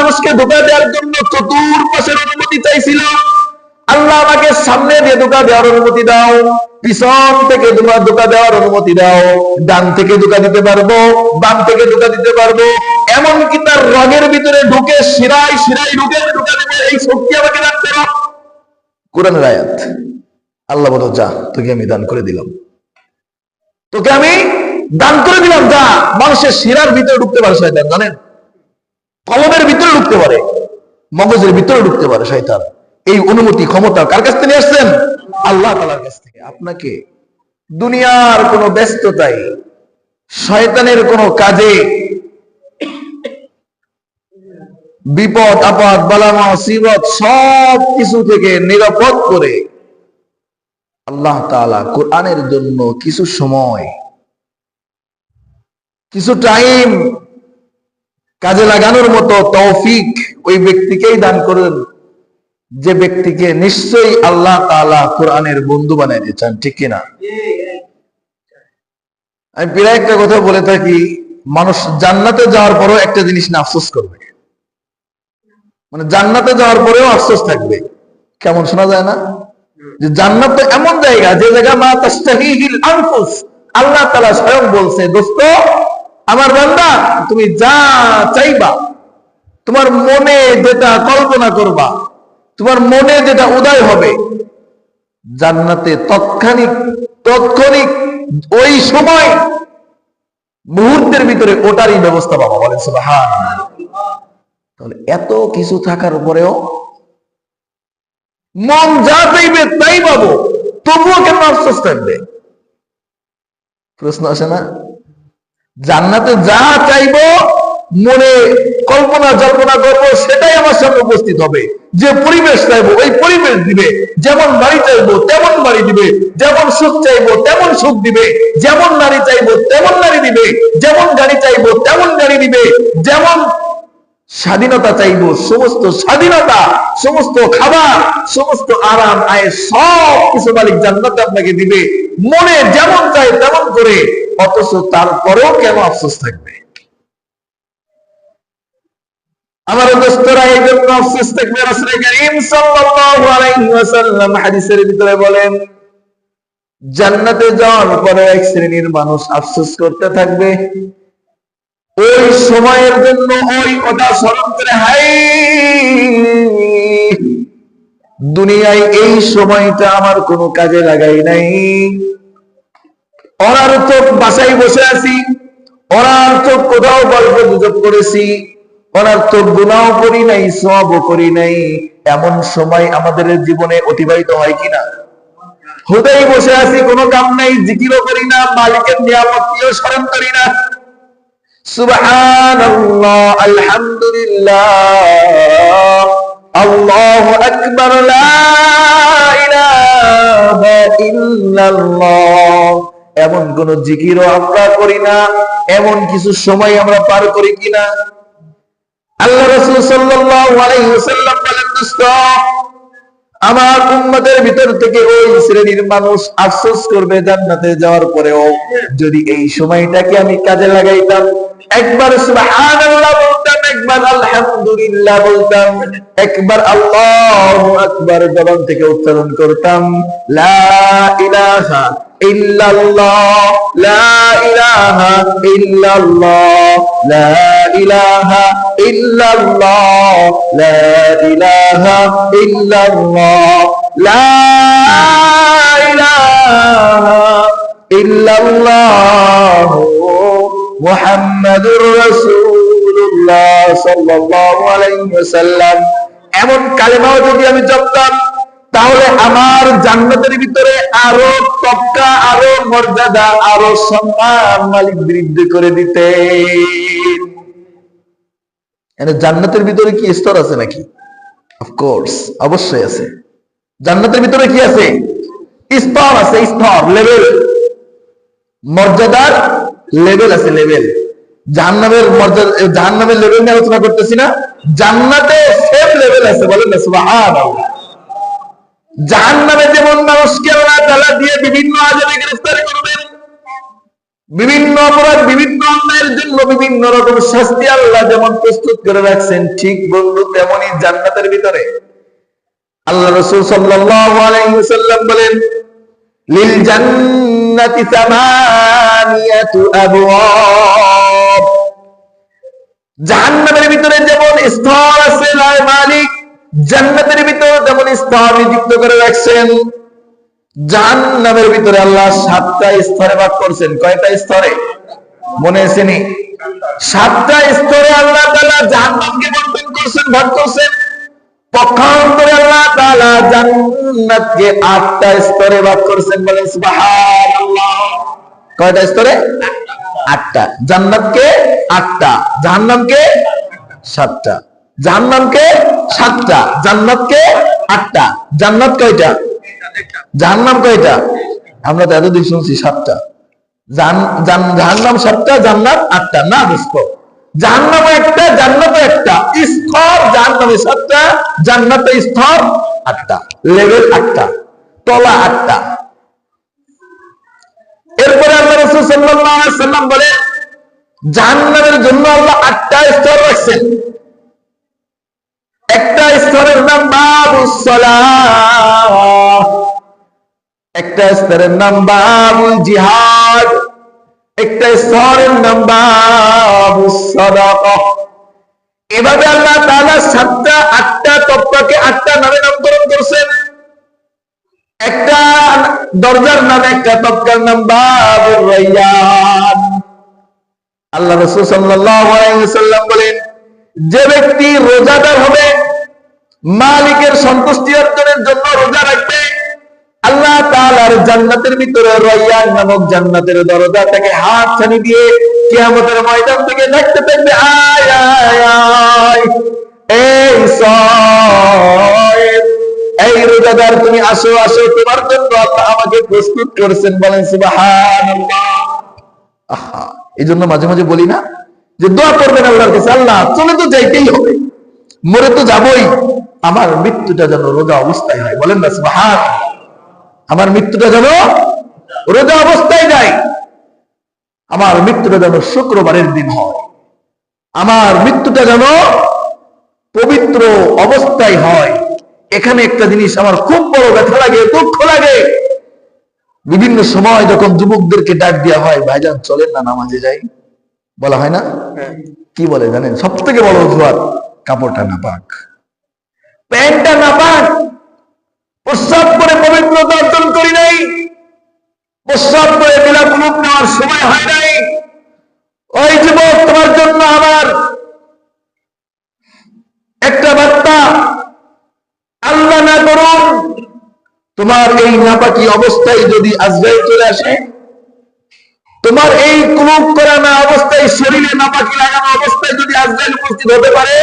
মানুষকে ধোঁকা দেওয়ার জন্য চতুর্পাশের অনুমতি চাইছিল। আল্লাহ আমাকে সামনে দিয়ে ধোঁকা দেওয়ার অনুমতি দাও, পিছন থেকে ধোঁকা দেওয়ার অনুমতি দাও, ডান থেকে ধোঁকা দিতে পারবো, বাম থেকে ধোঁকা দিতে পারবো, এমনকি তার রগের ভিতরে ঢুকে শিরায় শিরায় ঢুকে ধোঁকা দেবে, এই শক্তি আমাকে দান করো। কোরআনের আয়াত। আল্লাহ বলো, যা, তোকে আমি দান করে দিলাম, তোকে আমি দান করে দিলাম, যা। মানুষের শিরার ভিতরে ঢুকতে পারে শয়তান, জানেন? কলবের ভিতরে ঢুকতে পারে, মগজের ভিতরে ঢুকতে পারে শয়তান। এই অনুমতি ক্ষমতা কার কাছ থেকে আসছেন? আল্লাহ তাআলার কাছ থেকে। আপনাকে দুনিয়ার কোন ব্যস্ততায়, শয়তানের কোন কাজে, বিপদ আপদ বালা মুসিবত সব কিছু থেকে নিরাপদ করে আল্লাহ তাআলা কোরআনের জন্য কিছু সময়, কিছু টাইম কাজে লাগানোর মতো তৌফিক ওই ব্যক্তিকেই দান করেন যে ব্যক্তিকে নিশ্চয়ই আল্লাহ তাআলা কোরআনের বন্ধু বানাইতে চান, ঠিক কিনা? আমি প্রায় একটা কথা বলে থাকি, মানুষ জান্নাতে যাওয়ার পরেও একটা জিনিস না আফসোস করবে, মানে জান্নাতে যাওয়ার পরেও আফসোস থাকবে। কেমন শোনা যায় না? যে জান্নাত তো এমন জায়গা, যে জায়গা মা তাস্তাহিহিল আনফুস, আল্লাহ তাআলা স্বয়ং বলছে, দোস্ত আমার বান্দা, তুমি যা চাইবা, তোমার মনে যেটা কল্পনা করবা, তোমার মনে যেটা উদয় হবে, জান্নাতে তৎক্ষণিক ওই সময় মুহূর্তের ভিতরে ওটারই ব্যবস্থা পাবা। বলেন সুবহানাল্লাহ। তাহলে এত কিছু থাকার পরেও মন যা চাইবে তাই পাবো, তবুও কেন আফসোস থাকবে? প্রশ্ন আসে না? জান্নাতে যা চাইবো, মনে কল্পনা জল্পনা করবো, সেটাই আমার সামনে উপস্থিত হবে। যে পরিবেশ চাইবো ওই পরিবেশ দিবে, যেমন বাড়ি চাইবো তেমন বাড়ি দিবে, যেমন সুখ চাইবো তেমন সুখ দিবে, যেমন নারী চাইবো তেমন নারী দিবে, যেমন গাড়ি চাইবো তেমন গাড়ি দিবে, যেমন স্বাধীনতা চাইবো সমস্ত স্বাধীনতা, সমস্ত খাবার, সমস্ত আরাম আয়েশ সব কিছু মালিক জান্নাতে আপনাকে দিবে, মনে যেমন চাই তেমন করে। অথচ তারপরেও কেন আফসোস থাকবে? আমার দোস্তরা, এই জন্য আফসোস থাকবে। রাসূল কারীম সাল্লাল্লাহু আলাইহি ওয়াসাল্লাম হাদিসের ভিতরে বলেন, জান্নাতে যাওয়ার পরে এক শ্রেণীর মানুষ আফসোস করতে থাকবে ওই সময়ের জন্য, ওই কথা স্মরণ করে, হাই দুনিয়ায় এই সময়টা আমার কোনো কাজে লাগাই নাই, অনার্থক বাসায় বসে আছি, অনার্থক কোথাও গল্প গুজব করেছি, অনার্থক গুনাহ করি নাই, সওয়াবও করি নাই। এমন সময় আমাদের জীবনে অতিবাহিত হয় কিনা? হুদাই বসে আছি, কোনো কাম নাই, জিকিরও করি না, মালিকের নিয়ামতও স্মরণ করি না। সুবহানাল্লাহ, আলহামদুলিল্লাহ, আল্লাহু আকবার, লা ইলাহা ইল্লাল্লাহ, এমন কোন জিকিরও আমরা করি না। এমন কিছু সময় আমরা পার করি কিনা? আল্লাহ রাসূল সাল্লাল্লাহু আলাইহি ওয়াসাল্লাম বলেন, দোস্ত আমার উম্মতের ভিতর থেকে ওই শ্রেণীর মানুষ আফসোস করবে জান্নাতে যাওয়ার পরেও, যদি এই সময়টাকে আমি কাজে লাগাইতাম, একবার সুবহানাল্লাহ বলতাম, একবার আলহামদুলিল্লাহ বলতাম, একবার আল্লাহু আকবার জবান থেকে উচ্চারণ করতাম, লা ইলাহা ইল্লাল্লাহ, লা ইলাহা ইল্লাল্লাহ, লা ইলাহা ইল্লাল্লাহ, লা ইলাহা ইল্লাল্লাহ, লা ইলাহা ইল্লাল্লাহ, মুহাম্মাদুর রাসূলুল্লাহ সাল্লাল্লাহু আলাইহি ওয়াসাল্লাম। এমন কালেমাও যদি আমি জপতাম, তাহলে আমার জান্নাতের ভিতরে আরো তবকা, আরো মর্যাদা, আরো সম্মান মালিক বৃদ্ধি করে দিতেন। জান্নাতের ভিতরে কি স্তর আছে নাকি? অফকোর্স, অবশ্যই আছে। জান্নাতের ভিতরে কি আছে? স্তর আছে, স্তর, লেভেল, মর্যাদার লেভেল আছে, লেভেল। জাহান্নামের মর্যাদা, জাহান্নামের লেভেল নিয়ে আলোচনা করতেছি না, জান্নাতে সেম লেভেল আছে। বলেন না সুবহানাল্লাহ। জাহান্নামে যেমন মানুষকে আল্লাহ তাআলা দিয়ে বিভিন্ন আযাবে গ্রেফতার করবেন, বিভিন্ন অপরাধ, বিভিন্ন অন্যায়ের জন্য বিভিন্ন রকম শাস্তি আল্লাহ যেমন প্রস্তুত করে রাখছেন, ঠিক বন্ধু তেমনই জান্নাতের ভিতরে আল্লাহ রাসূল সাল্লাল্লাহু আলাইহি ওয়াসাল্লাম বলেন, লিল জান্নাতি সামানিয়াতু আবওয়াব, জাহান্নামের ভিতরে যেমন স্তর আছে, মালিক জান্নাতের ভিতরে যেমন স্তর নিযুক্ত করে রাখছেন। জাহান্নামের ভিতরে আল্লাহ 7টা স্তরে ভাগ করছেন। কয়টা স্তরে মনে আছেনি? 7টা স্তরে আল্লাহ তাআলা জাহান্নামকে বন্টন করছেন, ভাগ করছেন। পক্ষান্তরে আল্লাহ তাআলা জান্নাতকে 8টা স্তরে ভাগ করছেন। বলেন সুবহানাল্লাহ। কয়টা স্তরে? 8টা। জান্নাতকে 8টা, জাহান্নামকে 7টা। জাহান্নামকে 7টা, জান্নাতকে 8টা। জান্নাত কয়টা? জাহান্নাম কয়টা? আমরা তো এতদিন শুনছি 7টা। জাহান্নাম 7টা, জান্নাত 8টা। না দোস্ত, জাহান্নাম একটা, জান্নাত একটা। স্তর জাহান্নামে 7টা, জান্নাতে স্তর 8টা, লেভেল 8টা, তলা 8টা। এরপরে আল্লাহ রাসূল সাল্লাল্লাহু আলাইহি ওয়াসাল্লাম বলে, জাহান্নামের জন্য আল্লাহ 8টা স্তর রাখছেন। একটা স্তরের নাম বাবুস সালাহ, একটা স্তরের নাম বাবুল জিহাদ, একটা স্তরের নাম বাবুস সাদাকাহ। এভাবে আল্লাহ তাআলা 7টা 8টা তপ্পাকে 8টা নামে নামকরণ করছেন। একটা দরজার নাম, একটা তপ্কার নাম বাবুর রায়্যান। আল্লাহ রাসূল সাল্লাল্লাহু আলাইহি ওয়াসাল্লাম বলেন, যে ব্যক্তি রোজাদার হবে, মালিকের সন্তুষ্টি অর্জনের জন্য রোজা রাখবে, আল্লাহ তাআলার জান্নাতের ভিতরে রায়্যান নামক জান্নাতের দরজা থেকে হাত ছানি দিয়ে কিয়ামতের ময়দান থেকে ডাকতে থাকবে, আয় আয় আয়, এই সায়েম, এই রোজাদার তুমি আসো আসো, তোমার জন্য আল্লাহ আমাকে প্রস্তুত করেছেন। বলেন সুবহানাল্লাহ। আহা, এই জন্য মাঝে মাঝে বলি না যে দোয়া করবেন আল্লাহর কাছে, আল্লাহ চলে তো যাইতেই হবে, মরে তো যাবই, আমার মৃত্যুটা যেন রোজা অবস্থায় হয়। বলেন না সুবহানাল্লাহ। আমার মৃত্যুটা যেন রোজা অবস্থায় যায়, আমার মৃত্যুটা যেন শুক্রবারের দিন হয়, আমার মৃত্যুটা যেন পবিত্র অবস্থায় হয়। এখানে একটা জিনিস আমার খুব বড় ব্যথা লাগে, দুঃখ লাগে। বিভিন্ন সময় যখন যুবকদেরকে ডাক দেওয়া হয়, ভাইজান চলেন না নামাজে যাই, বলা হয় না? কি বলে জানেন? সব থেকে বড় অজুহাত, কাপড়টা নাপাক, প্যান্টটা নাপাক, প্রস্রাব করে পবিত্রতা অর্জন করি নাই, প্রস্রাব করে বিলাপুলুক নেওয়ার সময় হয় নাই। ওই যুবক, তোমার জন্য আমার একটা বার্তা, আল্লাহ না করুন তোমার এই নাপাকি অবস্থায় যদি আজরাইল চলে আসে, তোমার এই কুলুপ করা না অবস্থায়, শরীরে নাপাকি লাগানো অবস্থায় যদি আজরাইল উপস্থিত হতে পারে,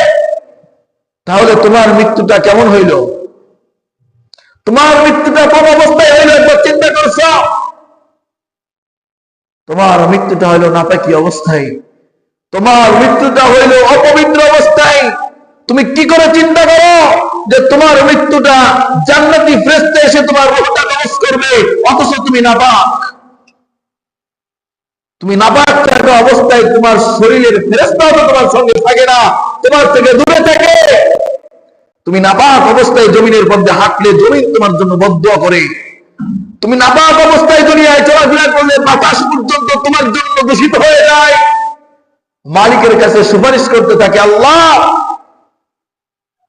তাহলে তোমার মৃত্যুটা কেমন হইল? তোমার মৃত্যুটা কোন অবস্থায় হইল একবার চিন্তা করছ? তোমার মৃত্যুটা হইল নাপাকি অবস্থায়, তোমার মৃত্যুটা হইল অপবিত্র অবস্থায়। তুমি কি করে চিন্তা করো যে তোমার মৃত্যুটা জান্নাতি ফেরেশতা এসে তোমার রূহটা কবজ করবে, অথচ তুমি নাপাক। তুমি নাপাক থাকা অবস্থায় তোমার শরীরের ফেরেশতাও তো তোমার সঙ্গে থাকে না, তোমার থেকে দূরে থাকে। তুমি নাপাক অবস্থায় জমিনের মধ্যে হাঁটলে জমিন তোমার জন্য বদদুয়া করে। তুমি নাপাক অবস্থায় দুনিয়ায় চলাফেরা করলে বাতাস পর্যন্ত তোমার জন্য দূষিত হয়ে যায়। মালিকের কাছে সুপারিশ করতে থাকে, আল্লাহ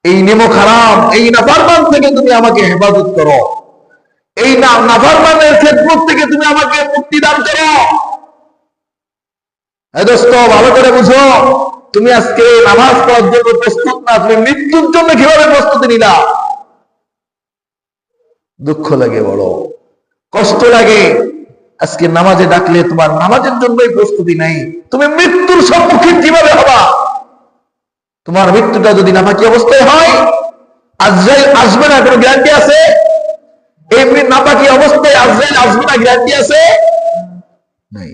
এই নেমো খারাপ, এই নাফরমান থেকে তুমি আমাকে হেফাজত করো, এই নাফরমানের খেদমত থেকে তুমি আমাকে মুক্তি দান করো। দোস্ত, ভালো করে বুঝো, তুমি আজকে নামাজ পড়ার জন্য প্রস্তুত না, তুমি মৃত্যুর জন্য কিভাবে প্রস্তুতি নিলা? দুঃখ লাগে, বড় কষ্ট লাগে। আজকে নামাজে ডাকলে তোমার নামাজের জন্যই প্রস্তুতি নাই, তুমি মৃত্যুর সম্মুখীন কিভাবে হবা? তোমার মৃত্যুটা যদি নাপাকি অবস্থায় হয়, আজরাইল আসবে না কোনো গ্যারান্টি আছে? এমনি নাপাকি অবস্থায় আজরাইল আসবে না গ্যারান্টি আছে? নাই।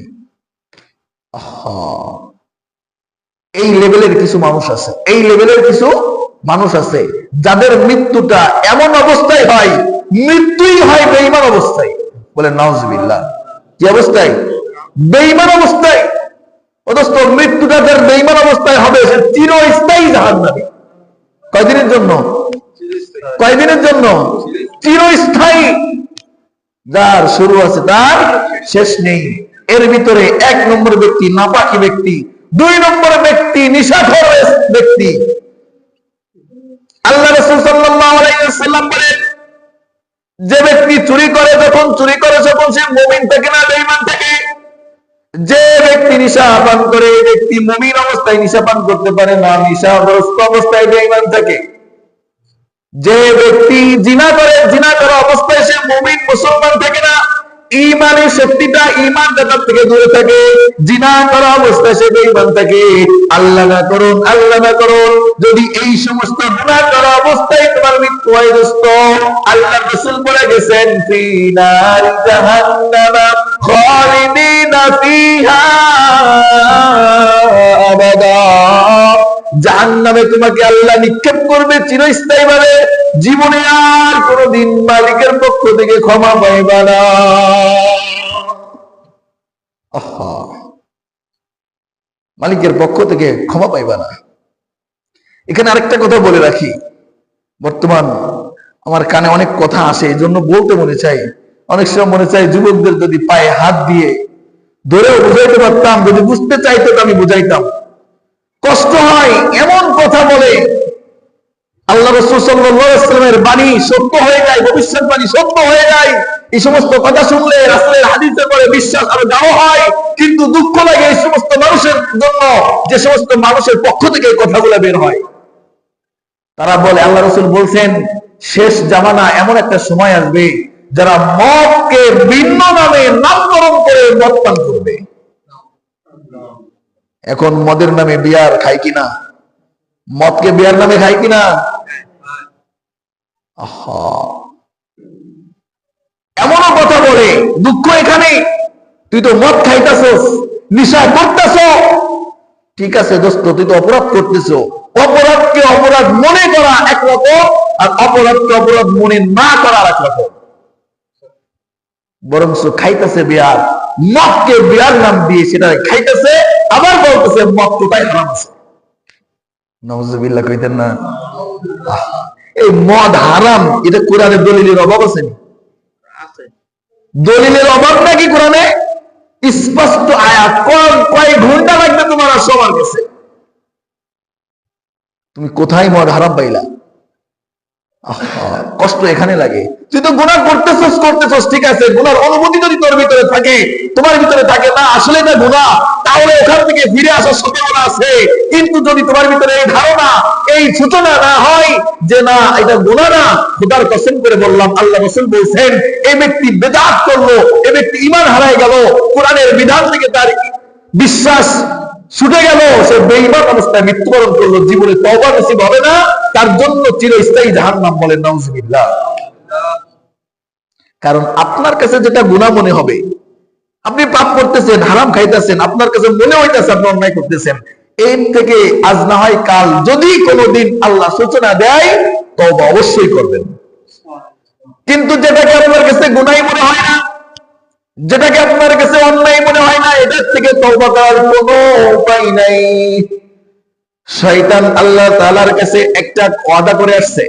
এই লেভেলের কিছু মানুষ আছে, এই লেভেলের কিছু মানুষ আছে যাদের মৃত্যুটা এমন অবস্থায় হয়, মৃত্যুই হয় বেঈমান অবস্থায়। বলে নাউজুবিল্লাহ। কি অবস্থায়? বেঈমান অবস্থায়। অথচ মৃত্যুটা যার বেঈমান অবস্থায় হবে সে চিরস্থায়ী জাহান্নামী। কয়দিনের জন্য? কয়দিনের জন্য? চিরস্থায়ী। যার শুরু আছে তার শেষ নেই। এর ভিতরে 1 নম্বর ব্যক্তি নাপাকি ব্যক্তি, 2 নম্বর ব্যক্তি নিশাখোর ব্যক্তি। আল্লাহ রাসূল সাল্লাল্লাহু আলাইহি ওয়াসাল্লাম বলেন, যে ব্যক্তি চুরি করে যখন চুরি করে তখন সে মুমিন থাকে না বেঈমান থাকে? যে ব্যক্তি নিশা পান করে এই ব্যক্তি মুমিন অবস্থায় নিশা পান করতে পারে না, নিশাগ্রস্ত অবস্থায় বেঈমান থাকে। যে ব্যক্তি জিনা করে জিনা করা অবস্থায় সে মুমিন মুসলমান থাকে না, ঈমানের শক্তিটা ঈমানটা তার থেকে দূরে থাকে। জিনা করা অবস্থায় সে বেঈমান থাকে। আল্লাহ না করুন, আল্লাহ না করুন, যদি এই সমস্ত গুনাহ করা অবস্থায় তোমার মৃত্যু হয় দোস্ত, আল্লাহ রাসূল বলে গেছেন ফি নার জাহান্নামা খালিদিনা ফিহা আবাদা। জাহান্নামে তোমাকে আল্লাহ নিক্ষেপ করবে চিরস্থায়ী ভাবে, জীবনে আর কোনদিন মালিকের পক্ষ থেকে ক্ষমা পাইবা না। মালিকের পক্ষ থেকে ক্ষমা পাইবা না। এখানে আরেকটা কথা বলে রাখি, বর্তমান আমার কানে অনেক কথা আসে, এই জন্য বলতে মনে চাই। অনেক সময় মনে চাই যুবকদের যদি পায়ে হাত দিয়ে ধরেও বুঝাইতে পারতাম, যদি বুঝতে চাইতো তো আমি বুঝাইতাম। কষ্ট হয়, এমন কথা বলে। আল্লাহ রাসূল সাল্লাল্লাহু আলাইহি ওয়াসাল্লামের বাণী সত্য হয়ে যায়, ভবিষ্যৎবাণী সত্য হয়ে যায়। এই সমস্ত কথা শুনলে রাসূলের হাদিসের পরে বিশ্বাস আরো গাঢ় হয়। কিন্তু দুঃখ লাগে এই সমস্ত মানুষের জন্য, যে সমস্ত মানুষের পক্ষ থেকে এই কথাগুলো বের হয়। তারা বলে, আল্লাহ রাসূল বলছেন শেষ জামানা এমন একটা সময় আসবে যারা মদকে ভিন্ন নামে নামকরণ করে মদ পান করবে। এখন মদের নামে বিয়ার খাই কিনা? মদকে বিয়ার নামে খাই কিনা? এমনও কথা বলে, দুঃখ এখানে, তুই তো মদ খাইতাছস, নিশা করতেছ, ঠিক আছে দোস্ত, তুই তো অপরাধ করতেছ। অপরাধকে অপরাধ মনে করা একরকম, আর অপরাধকে অপরাধ মনে না করা একরকম। বরং খাইতেছে বিয়ার, মদকে বিয়ার নাম দিয়ে সেটা খাইতেছে, আবার বলতেছে মদ কোথায় হারাম আছে। নাউজুবিল্লাহ কইতেন না? এই মদ হারাম, এটা কোরআনে দলিলের অভাব আছে? দলিলের অভাব নাকি কোরআনে? স্পষ্ট আয়াত। কয় ঘন্টা লাগবে তোমার আর সবার কাছে? তুমি কোথায় মদ হারাম পাইলা? কষ্ট এখানে লাগে। তুই তো গুনাহ করতেছস, ঠিক আছে, গুনার অনুমতি যদি তোর ভিতরে থাকে, তোমার ভিতরে থাকে না আসলে এটা গুনাহ, তাহলে ওখান থেকে ফিরে আসার সম্ভাবনা আছে। কিন্তু যদি তোমার ভিতরে এই ধারণা, এই সূচনা না হয় যে না এটা গুনাহ না, খোদার কসম করে বললাম, আল্লাহ রাসূল বলেছেন এই ব্যক্তি বেদাত করলো, এই ব্যক্তি ঈমান হারায় গেল, কোরআনের বিধান থেকে তার বিশ্বাস ছুটে গেল, সে বেঈমান অবস্থায় মৃত্যুবরণ করলো, জীবনে তওবা নসিব হবে না, তার জন্য চিরস্থায়ী জাহান্নাম। বলেন নাউজুবিল্লাহ। কারণ আপনার কাছে যেটা গুনাহ মনে হবে, আপনি পাপ করতেছেন, হারাম খাইতেছেন, আপনার কাছে মনে হইতেছে আপনি অন্যায় করতেছেন, এর থেকে আজ না হয় কাল যদি কোনোদিন আল্লাহ সূচনা দেয়, তওবা অবশ্যই করবেন। কিন্তু যেটাকে আপনার কাছে গুনাহ মনে হয় না, যেটাকে আপনার কাছে অন্যায় মনে হয় না, এটার থেকে তওবা করার কোনো উপায় নাই। শয়তান আল্লাহ তাআলার কাছে একটা ওয়াদা করে আসছে।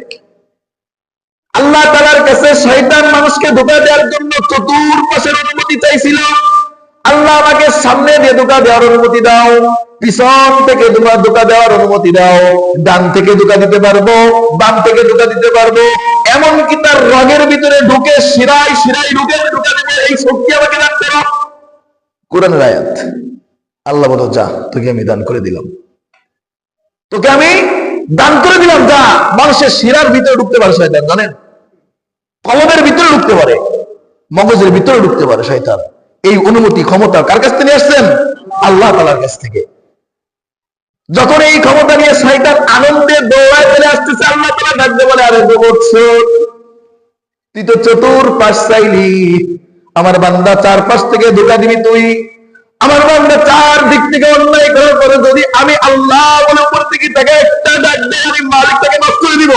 আল্লাহ তাআলার কাছে শয়তান মানুষকে ধোঁকা দেওয়ার জন্য চতুর্পাশের অনুমতি চাইছিল। আল্লাহ আমাকে সামনে দিয়ে ধোঁকা দেওয়ার অনুমতি দাও, পিছন থেকে ধোঁকা দেওয়ার অনুমতি দাও, ডান থেকে ধোঁকা দিতে পারবো, বাম থেকে ধোঁকা দিতে পারবো, এমনকি তার রগের ভিতরে ঢুকে শিরায় শিরায় ঢুকে ধোঁকা দেবে, এই শক্তি আমাকে দান করো। কোরআনের আয়াত। আল্লাহ বলো, যা তোকে আমি দান করে দিলাম, তোকে আমি দান করে দিলাম, যা। মানুষের শিরার ভিতরে ঢুকতে পারে শয়তান, জানেন? কলমের ভিতরে ঢুকতে পারে, মগজের ভিতরে ঢুকতে পারে শয়তান। এই অনুমতি ক্ষমতা কার কাছ থেকে আসছেন? আল্লাহ তাআলার কাছ থেকে। যখন এই ক্ষমতা নিয়ে শয়তান আনন্দে দৌড়ায় চলে আসতেছে, আল্লাহ তাআলা ডাকতে বলে, আরে জগৎ, তুই তো চতুর্পাশ চাইলি, আমার বান্দা চারপাশ থেকে ধোঁকা দিবি তুই, আমার বান্দা চার দিক থেকে অন্যায় করার পরে যদি আমি আল্লাহ বলে উপর থেকে তাকে একটা ডাক দেয়, আমি মালিক তাকে নষ্ট করে দিব।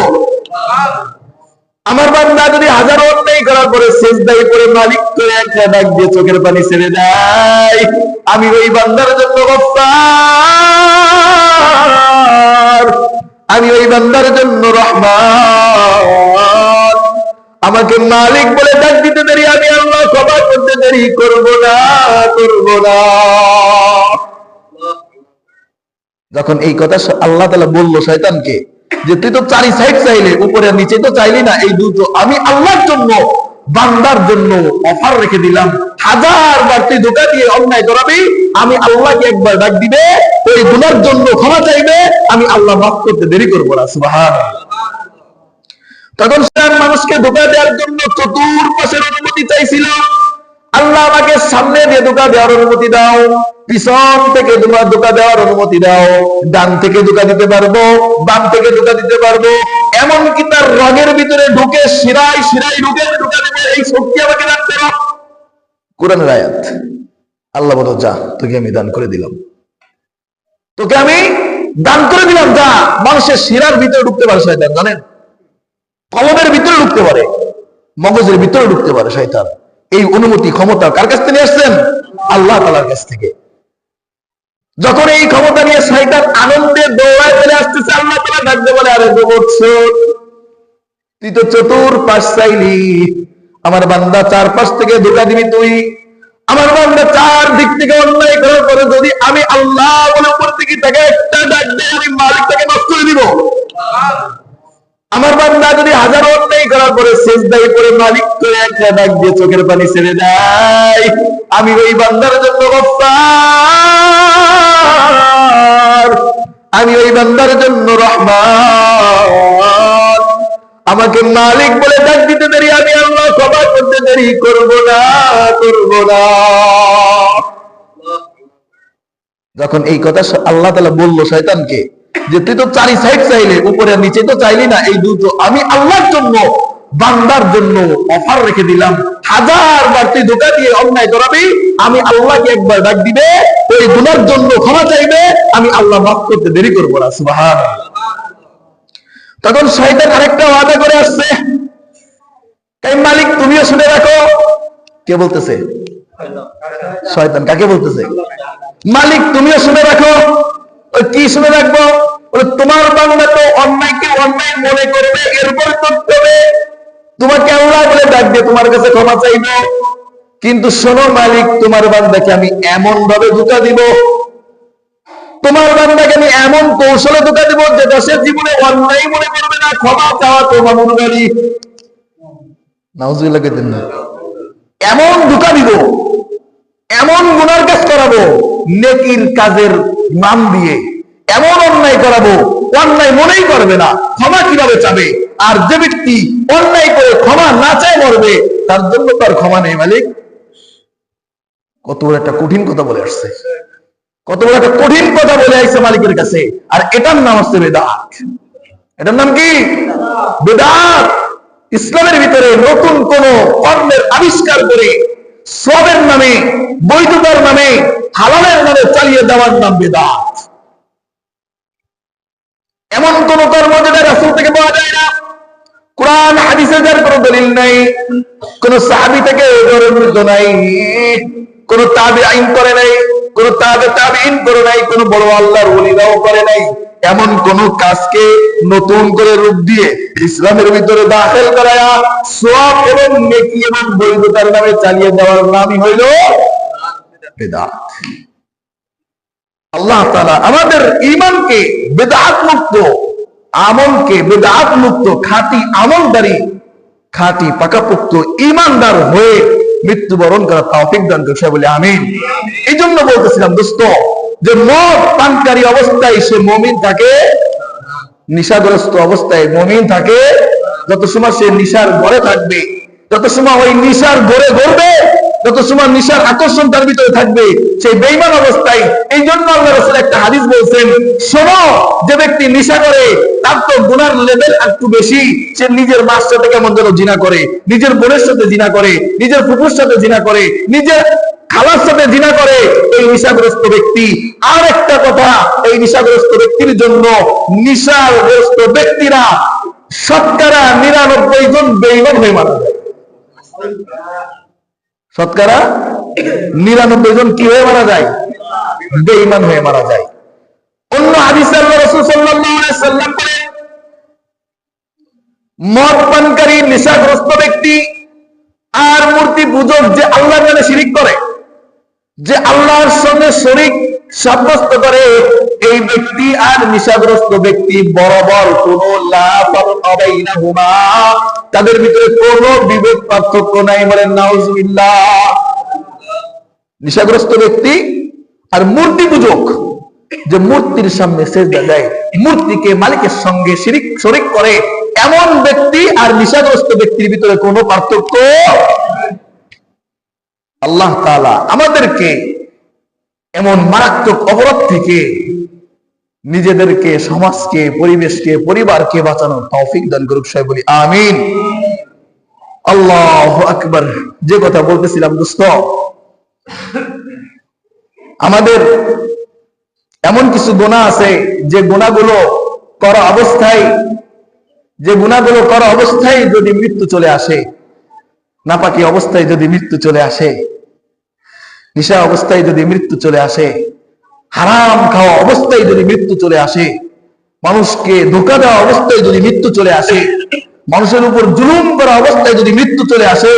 আমার বান্দা যদি হাজারো অন্যায় করে করার পরে সিজদায় পড়ে মালিক করে একটা ডাক দিয়ে চোখের পানি ছেড়ে দেয়, আমি ওই বান্দার জন্য গফফার, আমি ওই বান্দার জন্য রহমান। আমাকে মালিক বলে ডাক দিতে দেরি, আমি আল্লাহ ক্ষমা করতে দেরি করব না, করব না। যখন এই কথা আল্লাহ তাআলা বললো শয়তানকে যে তুই তো চারি সাইড চাইলে, উপরে আর নিচে তো চাইলি না, এই দুটো আমি আল্লাহর জন্য বান্দার জন্য অফার রেখে দিলাম। 1000 বার তুই ধোঁকা দিয়ে অন্যায় করাবি, আমি আল্লাহকে একবার ডাক দিবে, ওই গুনার জন্য ক্ষমা চাইবে, আমি আল্লাহ মাফ করতে দেরি করবো না। সুবহানাল্লাহ। তখন মানুষকে ধোঁকা দেওয়ার জন্য চতুর্পাশের অনুমতি চাইছিল। আল্লাহ আমাকে সামনে দিয়ে ধোঁকা দেওয়ার অনুমতি দাও, পিছন থেকে তোমার ধোঁকা দেওয়ার অনুমতি দাও, ডান থেকে ধোঁকা দিতে পারবো, বাম থেকে ধোঁকা দিতে পারবো, এমনকি তার রগের ভিতরে ঢুকে শিরায় শিরায় ঢুকে ধোঁকা দেবে, এই শক্তি আমাকে দান করো। কোরআনের আয়াত। আল্লাহ বলো যা, তোকে আমি দান করে দিলাম, তোকে আমি দান করে দিলাম, যা। মানুষের শিরার ভিতরে ঢুকতে পারে শয়তান, জানেন? কলমের ভিতরে ঢুকতে পারে, মগজের ভিতরে ঢুকতে পারে শয়তান। এই অনুমতি ক্ষমতা কার কাছ থেকে আসছেন? আল্লাহ তাআলার কাছ থেকে। যখন এই ক্ষমতা নিয়ে শয়তান আনন্দে দৌড়ায় চলে আসতেছে, আল্লাহ তাআলা ডাকতে বলে, আরে গোবৎস, তুই তো চতুর্পাশ চাইলি, আমার বান্দা চারপাশ থেকে ধোঁকা দিবি তুই। আমার বান্দা চার দিক থেকে অন্যায় করার পরে যদি আমি আল্লাহ বলে উপর থেকে তাকে একটা ডাক দেয়, আমি মালিক তাকে মাফ করে দিব। আমার বান্দা যদি 1000 অন্যায় করার পরে সিজদায় পড়ে মালিক করে একটা ডাক দিয়ে চোখের পানি ছেড়ে দেয়, আমি ওই বান্দার জন্য গফফার, আমি ওই বান্দার জন্য রহমান। আমাকে মালিক বলে ডাক দিতে দেরি, আমি আল্লাহ ক্ষমা করতে দেরি করব না, করব না। যখন এই কথা আল্লাহ তাআলা বললো শয়তানকে যে তুই তো চারি সাইড চাইলে, উপরে আর নিচে তো চাইলি না, এই দুটো আমি আল্লাহর জন্য বান্দার জন্য অফার রেখে দিলাম। 1000 বার তুই ধোঁকা দিয়ে অন্যায় করাবি, আমি আল্লাহকে একবার ডাক দিবে, ওই গুনার জন্য ক্ষমা চাইবে, আমি আল্লাহ মাফ করতে দেরি করবো না। সুবহানাল্লাহ। তখন শয়তান আরেকটা ওয়াদা করে আসছে, তাই মালিক তুমিও শুনে রাখো। কে বলতেছে? শয়তান। কাকে বলতেছে? মালিক তুমিও শুনে রাখো। কি শুনে রাখবো? তোমার বান্দা তো অন্যায়কে অন্যায় মনে করবে, এরপর করতে হবে, তোমাকে আল্লাহ বলে ডাক দিয়ে তোমার কাছে ক্ষমা চাইবে। কিন্তু শোনো মালিক, তোমার বান্দাকে আমি এমন ভাবে ধোঁকা দিব, তোমার বান্দাকে আমি এমন কৌশলে ধোঁকা দিব যে দেশের জীবনে অন্যায় মনে করবে না, ক্ষমা চাওয়া তোমার মনোগাড়ি। নাউজুবিল্লাহ কইতেন না? এমন ধোঁকা দিব, এমন গুনার কাজ করাবো নেকির কাজের নাম দিয়ে, এমন অন্যায় করাবো অন্যায় মনেই করবে না, ক্ষমা কিভাবে চাবে। আর যে ব্যক্তি অন্যায় করে ক্ষমা না চায় মরবে, তার জন্য তার ক্ষমা নেই মালিক। কত বড় একটা কঠিন কথা বলে আসছে, কত বড় একটা কঠিন কথা বলে আসছে মালিকের কাছে। আর এটার নাম হচ্ছে বেদাত। এটার নাম কি? বেদাত। ইসলামের ভিতরে নতুন কোন কর্মের আবিষ্কার করে সওয়াবের নামে, বৈধতার নামে, হালালের নামে চালিয়ে দেওয়ার নাম বেদাত। এমন কোন কর্ম যেটা রাসূল থেকে পাওয়া যায় না, কোরআন হাদিসে যার কোনো দলিল নাই, কোন সাহাবী থেকে বর্ণিত নাই, কোন তাবেঈন করে নাই, কোন তাবেঈন করে নাই, কোন বড় আল্লাহর ওলিরাও করে নাই। এমন কোন কাজকে নতুন করে রূপ দিয়ে ইসলামের ভিতরে দাখিল করায়া সওয়াব এবং নেকি এবং বৈধতার নামে চালিয়ে দেওয়ার নামই হইল বেদাত। আল্লাহ তাআলা আমাদের ঈমানকে বেদাত মুক্ত, আমলকে বেদাত মুক্ত, খাঁটি আমলদারি, খাঁটি পাকাপোক্ত ঈমানদার হয়ে মৃত্যুবরণ করার তৌফিক দান করুন, বলে আমিন। এই জন্য বলতেছিলাম দোস্ত, যে মদ পানকারী অবস্থায় সে মুমিন থাকে, নিশাগ্রস্ত অবস্থায় মুমিন থাকে, যত সময় সে নিশার ঘরে থাকবে, যত সময় ওই নিশার ঘরে ঘুরবে, যত সময় নিশার আকর্ষণ তার ভিতরে থাকবে, সেই বেঈমান অবস্থায়। এই জন্য আল্লাহ রাসূল একটা হাদিস বলছেন, শোনো, যে ব্যক্তি নিশা করে তার তো গুনার লেভেল একটু বেশি। সে নিজের মার সাথে কেমন যেন জিনা করে, নিজের বোনের সাথে জিনা করে, নিজের ফুফুর সাথে জিনা করে, নিজের খালার সাথে জিনা করে এই নিশাগ্রস্ত ব্যক্তি। আর একটা কথা, এই নিশাগ্রস্ত ব্যক্তির জন্য নিশাগ্রস্ত ব্যক্তিরা 99% জন বেঈমান হয়ে মারা যায়। শতকরা 99 জন কি হয়ে মারা যায়? বেঈমান হয়ে মারা যায়। অন্য হাদিসে আল্লাহ রাসূল সাল্লাল্লাহু আলাইহি ওয়াসাল্লাম বলেন, মদ পানকারী নেশাগ্রস্ত ব্যক্তি আর মূর্তি পূজক যে আল্লাহর নামে শিরিক করে, যে আল্লাহর সঙ্গে শরীক সাব্যস্ত করে, এই ব্যক্তি আর নেশাগ্রস্ত ব্যক্তি বরাবর কোনো লা ফারকা বাইনাহুমা, তাদের ভিতরে কোনো বিভেদ পার্থক্য নাই। বলেন নাউজুবিল্লাহ। নেশাগ্রস্ত ব্যক্তি আর মূর্তি পূজক, যে মূর্তির সামনে সিজদা দেয়, মূর্তিকে মালিকের সঙ্গে শরীক করে, এমন ব্যক্তি আর নেশাগ্রস্ত ব্যক্তির ভিতরে কোনো পার্থক্য। আল্লাহ তাআলা আমাদেরকে এমন মারাত্মক অপরাধ থেকে নিজেদেরকে, সমাজকে, পরিবেশকে, পরিবারকে বাঁচানোর তৌফিক দান করুক। সবাই বলি আমিন। আল্লাহু আকবার। যে কথা বলতেছিলাম দোস্ত, আমাদের এমন কিছু গুনাহ আছে যে গুনাহগুলো করা অবস্থায় যদি মৃত্যু চলে আসে, নাপাকি অবস্থায় যদি মৃত্যু চলে আসে, নিশা অবস্থায় যদি মৃত্যু চলে আসে, হারাম খাওয়া অবস্থায় যদি মৃত্যু চলে আসে, মানুষকে ধোঁকা দেওয়া অবস্থায় যদি মৃত্যু চলে আসে, মানুষের উপর জুলুম করা অবস্থায় যদি মৃত্যু চলে আসে,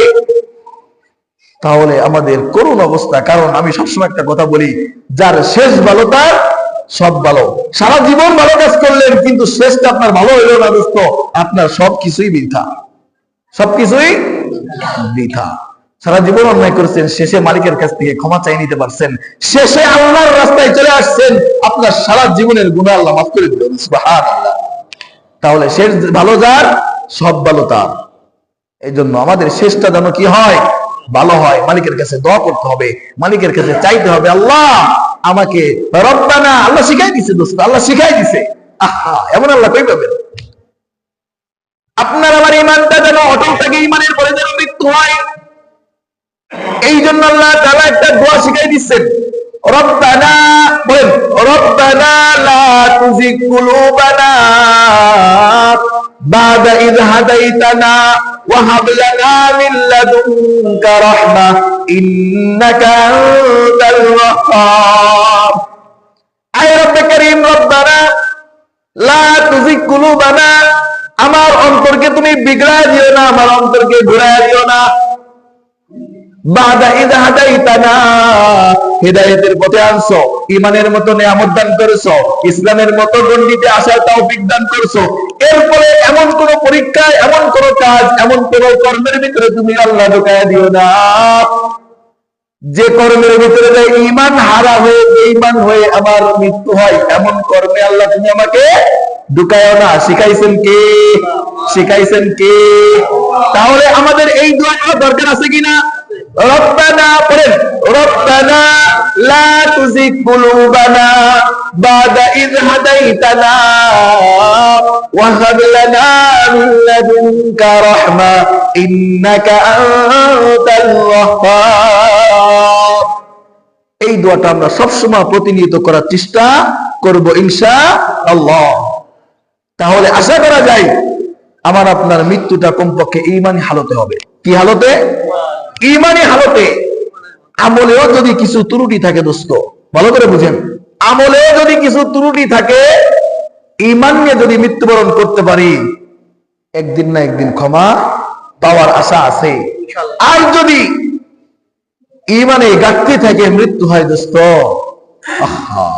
তাহলে আমাদের করুণ অবস্থা। কারণ আমি সবসময় একটা কথা বলি, যার শেষ ভালো তার সব ভালো। সারা জীবন ভালো কাজ করলেন, কিন্তু শেষটা আপনার ভালো হইল না দোস্ত, আপনার সবকিছুই বৃথা, সবকিছুই বৃথা। সারা জীবন অন্যায় করেছেন, শেষে মালিকের কাছ থেকে ক্ষমা চাই নিতে পারছেন, শেষে আল্লাহর রাস্তায় চলে আসছেন, আপনার সারা জীবনের গুনাহ আল্লাহ মাফ করে দিলেন। সুবহানাল্লাহ। তাহলে শেষ ভালো যার, সব ভালো তার। এই জন্য আমাদের শেষটা যেন কি হয়? ভালো হয়। মালিকের কাছে দোয়া করতে হবে, মালিকের কাছে চাইতে হবে, আল্লাহ আমাকে রব্বানা। আল্লাহ শিখাই দিছে দোস্ত, আল্লাহ শিখাই দিছে। আহা, এমন আল্লাহ কই পাবেন? আপনার আমার ইমানটা যেন অটল থাকে, ইমানের পরে যেন মৃত্যু হয়, এই জন্য আল্লাহ তাআলা একটা দোয়া শিখাই দিচ্ছেন। রব্বানা, বলেন রব্বানা লা তুযিগ কুলুবানা বাদা ইয হাদাইতানা ওয়া হাব লানা মিন লাদুনকা রাহমা ইন্নাকা আনতাল ওয়াহ্হাব। আয় রব্বে কারীম, রব্বানা লা তুযিগ কুলুবানা, আমার অন্তরকে তুমি বিগড়ায় দিও না, আমার অন্তরকে ঘুরায় দিও না। বাদা ইয হাদাইতানা, হিদায়াতের পথে আনছো, ঈমানের মতো নিয়ামত দান করেছো, ইসলামের মতো গণ্ডিতে আসার তৌফিক দান করেছো। এরপরে এমন কোন পরীক্ষায়, এমন কোন কাজ, এমন কোন কর্মের ভিতরে তুমি আল্লাহ ঢুকায়া দিও না, যে কর্মের ভিতরে ঈমান হারা হয়ে, বেঈমান হয়ে আমার মৃত্যু হয়, এমন কর্মে আল্লাহ তুমি আমাকে ঢুকায়ও না। শিখাইছেন কে? শিখাইছেন কে? তাহলে আমাদের এই দোয়া দরকার আছে কিনা? রব্বানা, বলেন রব্বানা লা তুযিগ কুলুবানা বাদা ইয হাদাইতানা ওয়া হাব লানা মিন লাদুনকা রাহমা ইন্নাকা আনতাল ওয়াহ্হাব। এই দোয়াটা আমরা সবসময় প্রতিনিয়ত করার চেষ্টা করব ইনশাআল্লাহ। তাহলে আশা করা যায় আমার আপনার মৃত্যুটা কমপক্ষে ঈমানি হালতে হবে। কি হালতে? ঈমানি হালতে। আমলেও যদি কিছু ত্রুটি থাকে দোস্ত, ভালো করে বুঝেন, আমলেও যদি কিছু ত্রুটি থাকে, ঈমান নিয়ে যদি মৃত্যুবরণ করতে পারি, একদিন না একদিন ক্ষমা পাওয়ার আশা আছে। আর যদি ঈমানে ঘাটতি থাকে, মৃত্যু হয় দোস্ত, আহা,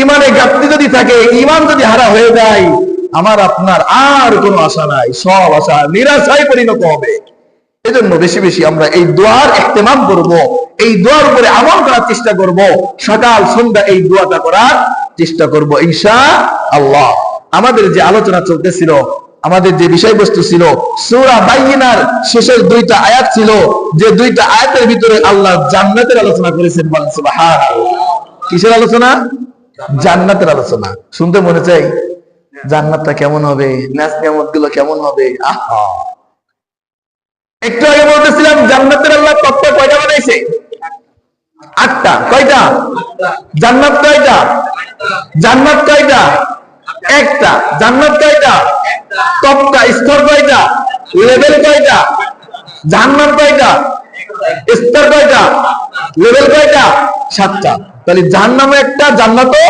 ঈমানে ঘাটতি যদি থাকে, ঈমান যদি হারা হয়ে যায়, আমার আপনার আর কোনো আশা নাই, সব আশা নিরাশায় পরিণত হবে। এজন্য বেশি বেশি আমরা এই দোয়ার ইহতিমাম করব, এই দোয়ার উপরে আমল করার চেষ্টা করব, সকাল সন্ধ্যা এই দোয়াটা করার চেষ্টা করব ইনশাআল্লাহ। আমাদের যে আলোচনা চলতেছিল, আমাদের যে বিষয়বস্তু ছিল, সূরা বাইয়িনার শেষের দুইটা আয়াত ছিল, যে দুইটা আয়াতের ভিতরে আল্লাহ জান্নাতের আলোচনা করেছেন। বলেন সুবহানাল্লাহ। কিসের আলোচনা? জান্নাতের আলোচনা। শুনতে মনে চাই জান্নাতটা কেমন হবে, নাজ নিয়ামতগুলো কেমন হবে। আহা, একটু আগে বলতেছিলাম জান্নাতের আল্লাহ তত্ত্ব কয়টা বানাইছে? 8টা। কয়টা? জান্নাত কয়টা? জান্নাত কয়টা? একটা। জান্নাত কয়টা? তত্ত্ব, স্তর কয়টা? লেভেল কয়টা? জাহান্নাম কয়টা? স্তর কয়টা? লেভেল কয়টা? 7টা। তাহলে জাহান্নামে একটা, জান্নাতও,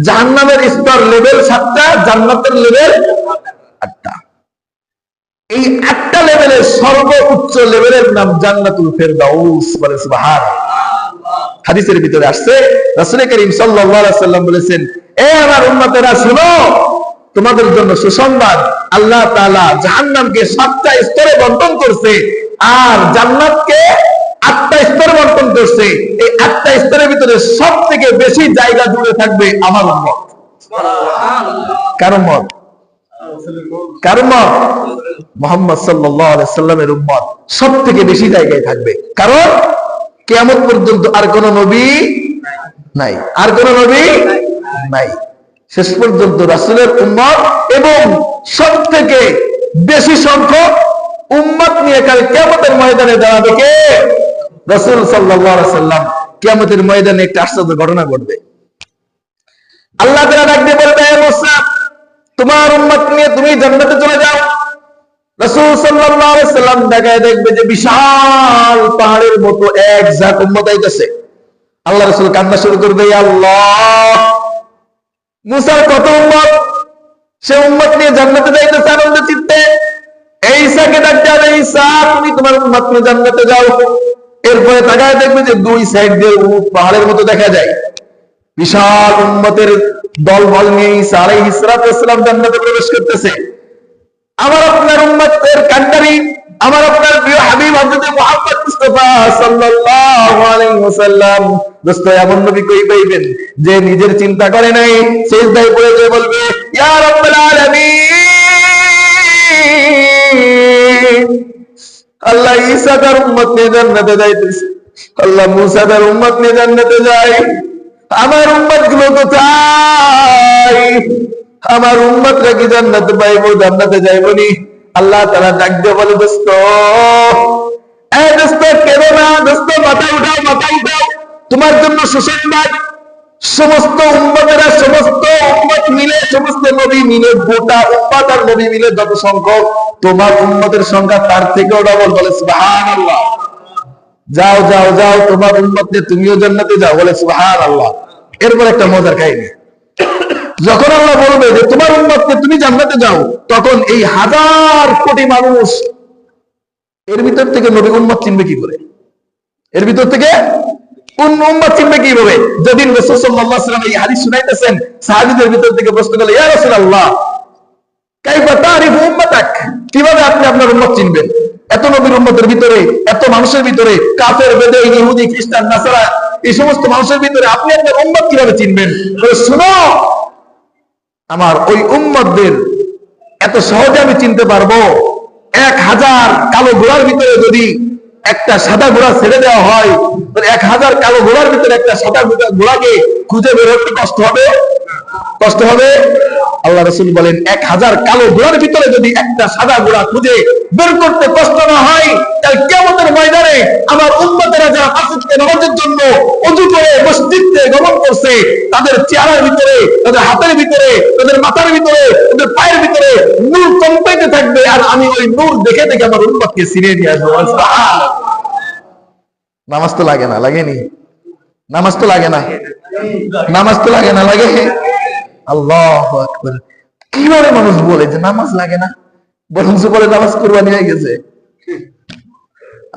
জাহান্নামের স্তর লেভেল 7টা, জান্নাতের লেভেল 8টা। এই 8টা লেভেলের সর্বোচ্চ লেভেলের নাম জান্নাতুল ফেরদাউস। বলে সুবহানাল্লাহ। হাদিসের ভিতরে আসছে, রাসূল করিম সাল্লাল্লাহু আলাইহি ওয়াসাল্লাম বলেছেন, এ আমার উম্মতেরা শুনো, তোমাদের জন্য সুসংবাদ, আল্লাহ তাআলা জাহান্নামকে 7টা স্তরে বন্টন করছে আর জান্নাতকে 8টা স্তরে বন্টন করছে। এই 8টা স্তরের ভিতরে সবথেকে বেশি জায়গা জুড়ে থাকবে আমার উম্মত। সুবহানাল্লাহ। কার উম্মত? কার উম্মত? মুহাম্মদ সাল্লাল্লাহু আলাইহি সাল্লামের উম্মত সবথেকে বেশি জায়গায় থাকবে। কারণ কিয়ামত পর্যন্ত আর কোন নবী নাই, আর কোন নবী নাই। শেষ পর্যন্ত রাসূলের উম্মত এবং সবথেকে বেশি সংখ্যক উম্মত নিয়ে কাল কিয়ামতের ময়দানে দাঁড়াবে কে? রাসূল সাল্লাল্লাহু আলাইহি সাল্লাম। কিয়ামতের ময়দানে একটা আশ্চর্য ঘটনা ঘটবে। আল্লাহ তাআলা ডাক দিয়ে বলবে, হে মুসা, তোমার উম্মত নিয়ে তুমি জান্নাতে চলে যাও। রাসূল সাল্লাল্লাহু আলাইহি সাল্লাম দেখায় দেখবে যে বিশাল পাহাড়ের মতো এক ঝাঁক উম্মত আইতেছে। আল্লাহ রাসূল কান্না শুরু করবে, ইয়া আল্লাহ, মুসার কত উম্মত, সে উম্মত নিয়ে জান্নাতে যাইতেছে আনন্দ চিত্তে। এই ঈসাকে ডাক দিয়ে, ঈসা, তুমি তোমার উম্মত নিয়ে জান্নাতে যাও। এরপরে তাকায় দেখবে যে দুই সাইড দিয়ে পাহাড়ের মতো দেখা যায়। বিশাল উম্মতের দলবল নিয়ে ঈসা আলাইহিস সালাম জান্নাতে প্রবেশ করতেছে। আমার আপনার উম্মতের কান্ডারি, আমার আপনার প্রিয় হাবিব হযরত মুহাম্মদ মুস্তাফা সাল্লাল্লাহু আলাইহি ওয়াসাল্লাম, দোস্ত এমন নবী কই পাইবেন যে নিজের চিন্তা করে নাই, সিজদায় পড়ে যে বলবে, ইয়া রাব্বুল আলামিন, আল্লাহ ঈসা তার উম্মত নিয়ে জান্নাতে যাইতেছে, আল্লাহ মুসা তার উম্মত নিয়ে জান্নাতে যায়, আমার উম্মত গুলো কোথায়? আমার উম্মতরা কি জান্নাতে পাইবো, জান্নাতে যাইবনি? আল্লাহ তাআলা ডাক দিয়ে বলে, দোস্ত, এই দোস্ত কেঁদো না, দোস্ত মাথা উঠাও, মাথা উঠাও, তোমার জন্য সুসংবাদ। সমস্ত উম্মতেরা, সমস্ত উম্মত মিলে, সমস্ত নবী মিলে, গোটা উম্মত আর নবী মিলে যত সংখ্যক, তোমার উম্মতের সংখ্যা তার থেকেও ডবল। বলে সুবহানাল্লাহ। যাও যাও যাও, তোমার উম্মত নিয়ে তুমিও জান্নাতে যাও। বলে সুবহানাল্লাহ। এরপর একটা মজার কাহিনী, যখন আল্লাহ বলবে যে তোমার উম্মত নিয়ে তুমি জান্নাতে যাও, তখন এই হাজার কোটি মানুষ, এর ভিতর থেকে নবী উম্মত চিনবে কি করে? এর ভিতর থেকে কোন উম্মত চিনবে কিভাবে? যেদিন রাসূল সাল্লাল্লাহু আলাইহি ওয়াসাল্লাম এই হাদিস শুনাইতেছেন, সাহাবীদের ভিতর থেকে প্রশ্ন করলে, ইয়া রাসূলুল্লাহ, কাইফা তারিফু উম্মাতাক, কিভাবে আপনি আপনার উম্মত চিনবেন? এত নবীর উম্মতের ভিতরে, এত মানুষের ভিতরে, কাফের, বেদঈ, ইহুদি, খ্রিস্টান, নাসারা, এই সমস্ত মানুষের ভিতরে আপনি আপনার উম্মত কিভাবে চিনবেন? শুনো, আমার ওই উম্মতদের এত সহজে আমি চিনতে পারবো, 1000 কালো ঘোড়ার ভিতরে যদি একটা সাদা ঘোড়া ছেড়ে দেওয়া হয়, 1000 কালো ঘোড়ার ভিতরে একটা সাদা ঘোড়াকে খুঁজে বের করতে কষ্ট হবে? কষ্ট হবে? আল্লাহ রাসূল বলেন, 1000 কালো ঘোড়ার ভিতরে যদি একটা সাদা ঘোড়া খুঁজে বের করতে কষ্ট না হয়, তাহলে কিয়ামতের ময়দানে আমার উম্মতেরা যারা আসতে নামাজের জন্য ওযু করে মসজিদে গমন করছে, তাদের চেহারার ভিতরে, তাদের হাতের ভিতরে, তাদের মাথার ভিতরে, তাদের পায়ের ভিতরে নূর চমকাইতে থাকবে, আর আমি ওই নূর দেখে দেখে আমার উম্মতকে চিনিয়ে নিয়ে আসবো। সুবহানাল্লাহ। নামাজ তো লাগে না, লাগেনি? নামাজ তো লাগে না, নামাজ তো লাগে না, লাগে? আল্লাহু আকবার। কিভাবে মানুষ বলে যে নামাজ লাগে না, বরং বলে নামাজ কুরবানি হয়ে গেছে?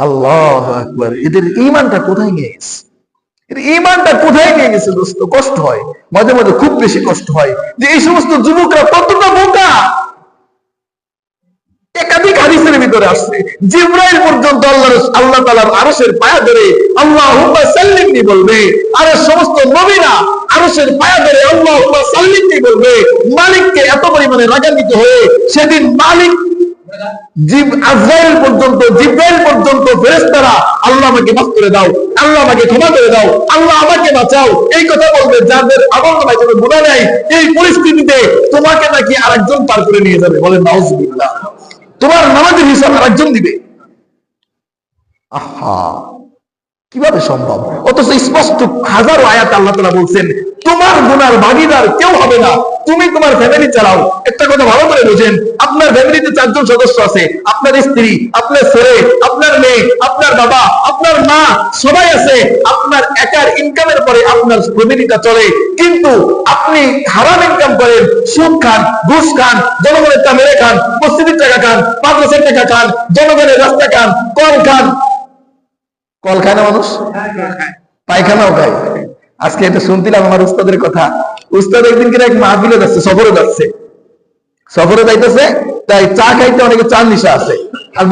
আল্লাহু আকবার। এদের ঈমানটা কোথায় নিয়ে গেছে? এর ঈমানটা কোথায় নিয়ে গেছে দোস্ত? কষ্ট হয়, মাঝে মাঝে খুব বেশি কষ্ট হয় যে এই সমস্ত যুবকরা কতটা বোকা। একাধিক হাদিসের ভিতরে আসছে, জিবরাইল পর্যন্ত আল্লাহ তাআলার আরশের পায়া ধরে আল্লাহুম্মা সাল্লিমনি বলবে, আর সমস্ত নবীরা আরশের পায়া ধরে আল্লাহুম্মা সাল্লিমনি বলবে। মালিককে এত পরিমাণে রাগান্বিত হয়ে সেদিন মালিক আজরাইল পর্যন্ত, জিবরাইল পর্যন্ত, ফেরেশতারা আল্লাহ আমাকে মাফ করে দাও, আল্লাহ আমাকে ক্ষমা করে দাও, আল্লাহ আমাকে বাঁচাও, এই কথা বলবে। যাদের আমল নাই, যাদের গুনাহ নাই, এই পরিস্থিতিতে তোমাকে নাকি আরেকজন পার করে নিয়ে যাবে। বলেন নাউজুবিল্লাহ। তোমার নামাজের হিসাব আরেকজন দিবে। আহা, কিভাবে সম্ভব? অথচ স্পষ্ট হাজারো আয়াত আল্লাহ তাআলা বলছেন তোমার গুনার ভাগীদার কেউ হবে না, তুমি তোমার ফ্যামিলি চালাও। একটা কথা ভালো করে বুঝেন, আপনার ফ্যামিলিতে 4 জন সদস্য আছে, আপনার স্ত্রী, আপনার ছেলে, আপনার মেয়ে, আপনার বাবা, আপনার মা, সবাই আছে। আপনার একার ইনকামের পরে আপনার ফ্যামিলিটা চলে, কিন্তু আপনি হারাম ইনকাম করেন, সুদ খান, ঘুষ খান, জনগণের টা মেরে খান, মসজিদের টাকা খান, মাদ্রাসার টাকা খান, জনগণের রাস্তা খান, কল খান। কল খায় না মানুষ? পায়খানাও খায়। আজকে এটা শুনছিলাম আমার উস্তাদের কথা। উস্তাদ একদিন কিনা এক মাহফিলে যাচ্ছে, সফরে যাচ্ছে, সফরে যাইতেছে, তাই চা খাইতে অনেকে চার নিশা আছে। আর